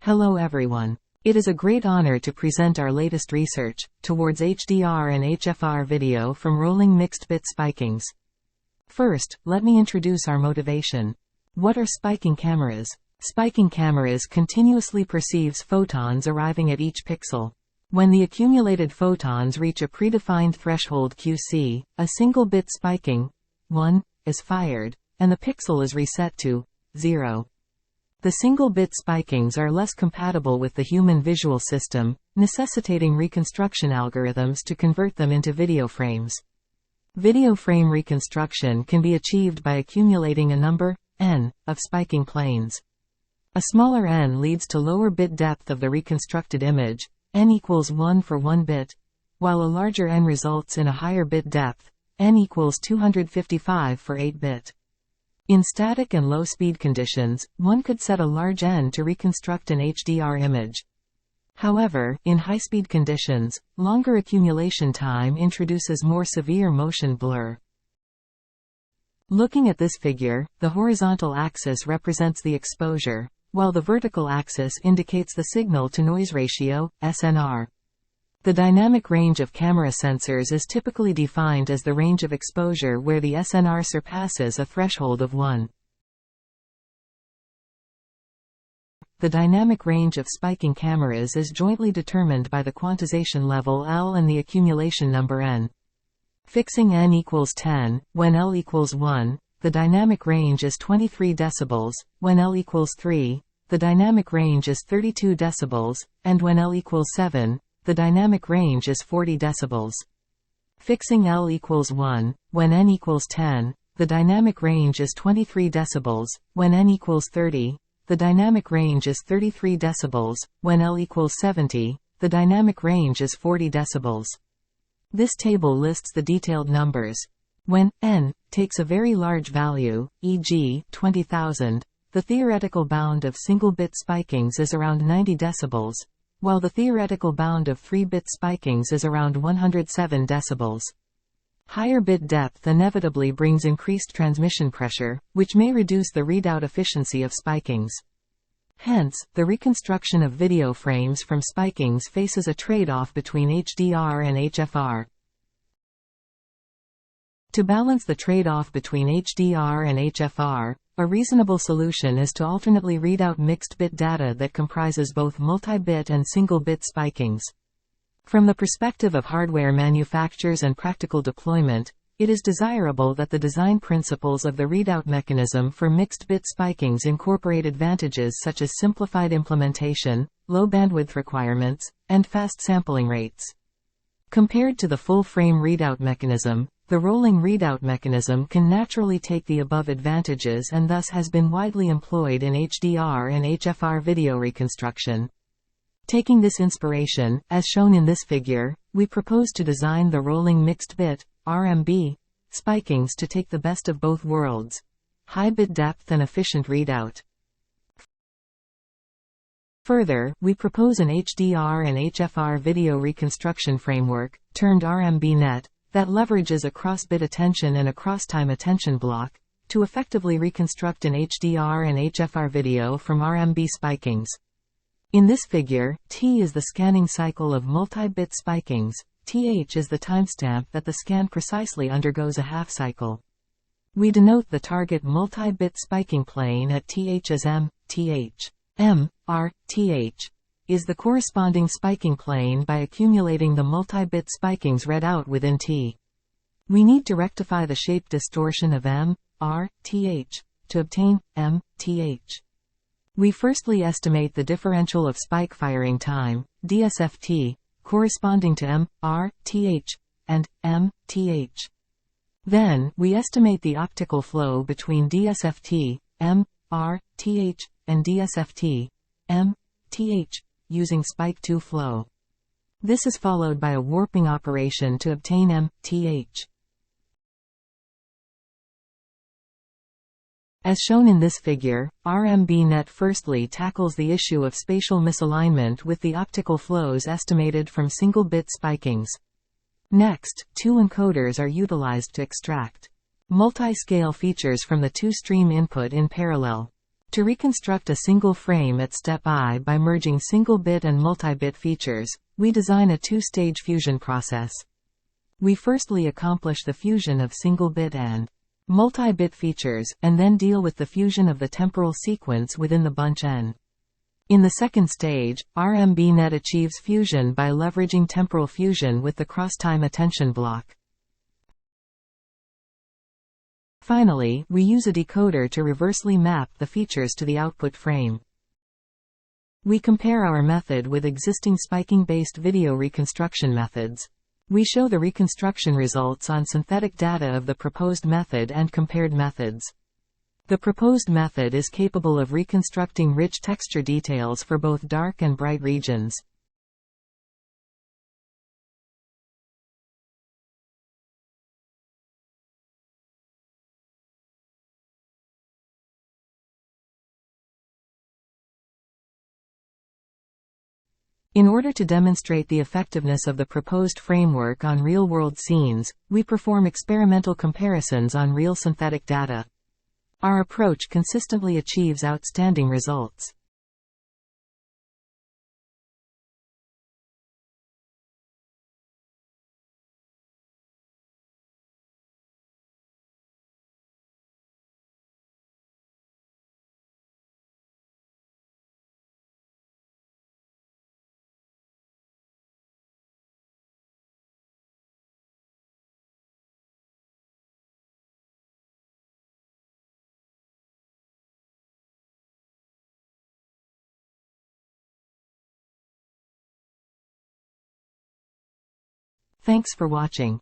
Hello everyone. It is a great honor to present our latest research towards HDR and HFR video from Rolling-Mixed-Bit Spikings. First, let me introduce our motivation. What are spiking cameras? Spiking cameras continuously perceives photons arriving at each pixel. When the accumulated photons reach a predefined threshold QC, a single bit spiking 1 is fired, and the pixel is reset to 0. The single-bit spikings are less compatible with the human visual system, necessitating reconstruction algorithms to convert them into video frames. Video frame reconstruction can be achieved by accumulating a number, n, of spiking planes. A smaller n leads to lower bit depth of the reconstructed image, n equals 1 for 1 bit, while a larger n results in a higher bit depth, n equals 255 for 8 bit. In static and low-speed conditions, one could set a large N to reconstruct an HDR image. However, in high-speed conditions, longer accumulation time introduces more severe motion blur. Looking at this figure, the horizontal axis represents the exposure, while the vertical axis indicates the signal-to-noise ratio, SNR. The dynamic range of camera sensors is typically defined as the range of exposure where the SNR surpasses a threshold of 1. The dynamic range of spiking cameras is jointly determined by the quantization level L and the accumulation number n. Fixing n equals 10, when L equals 1, the dynamic range is 23 decibels, when L equals 3, the dynamic range is 32 decibels, and when L equals 7, the dynamic range is 40 decibels. Fixing L equals 1, when n equals 10, the dynamic range is 23 decibels, when n equals 30, the dynamic range is 33 decibels, when L equals 70, the dynamic range is 40 decibels. This table lists the detailed numbers. When n takes a very large value, e.g., 20,000, the theoretical bound of single-bit spikings is around 90 decibels, while the theoretical bound of 3-bit spikings is around 107 decibels. Higher bit depth inevitably brings increased transmission pressure, which may reduce the readout efficiency of spikings. Hence, the reconstruction of video frames from spikings faces a trade-off between HDR and HFR. To balance the trade-off between HDR and HFR, a reasonable solution is to alternately read out mixed-bit data that comprises both multi-bit and single-bit spikings. From the perspective of hardware manufacturers and practical deployment, it is desirable that the design principles of the readout mechanism for mixed-bit spikings incorporate advantages such as simplified implementation, low bandwidth requirements, and fast sampling rates. Compared to the full-frame readout mechanism, the rolling readout mechanism can naturally take the above advantages and thus has been widely employed in HDR and HFR video reconstruction. Taking this inspiration, as shown in this figure, we propose to design the Rolling-Mixed-Bit (RMB) spikings to take the best of both worlds: high bit depth and efficient readout. Further, we propose an HDR and HFR video reconstruction framework, termed RMB-Net, that leverages a cross-bit attention and a cross-time attention block, to effectively reconstruct an HDR and HFR video from RMB spikings. In this figure, T is the scanning cycle of multi-bit spikings, TH is the timestamp that the scan precisely undergoes a half-cycle. We denote the target multi-bit spiking plane at TH as M, TH. M, R, TH is the corresponding spiking plane by accumulating the multi-bit spikings read out within T. We need to rectify the shape distortion of M, R, TH, to obtain M, TH. We firstly estimate the differential of spike firing time, DSFT, corresponding to M, R, TH, and M, TH. Then, we estimate the optical flow between DSFT, M, R, TH, and DSFT, M, TH, using spike 2 flow. This is followed by a warping operation to obtain M, TH. As shown in this figure, RMB-Net firstly tackles the issue of spatial misalignment with the optical flows estimated from single-bit spikings. Next, two encoders are utilized to extract multi-scale features from the two-stream input in parallel. To reconstruct a single frame at step I by merging single-bit and multi-bit features, we design a two-stage fusion process. We firstly accomplish the fusion of single-bit and multi-bit features, and then deal with the fusion of the temporal sequence within the bunch N. In the second stage, RMBNet achieves fusion by leveraging temporal fusion with the cross-time attention block. Finally, we use a decoder to reversely map the features to the output frame. We compare our method with existing spiking-based video reconstruction methods. We show the reconstruction results on synthetic data of the proposed method and compared methods. The proposed method is capable of reconstructing rich texture details for both dark and bright regions. In order to demonstrate the effectiveness of the proposed framework on real-world scenes, we perform experimental comparisons on real synthetic data. Our approach consistently achieves outstanding results. Thanks for watching.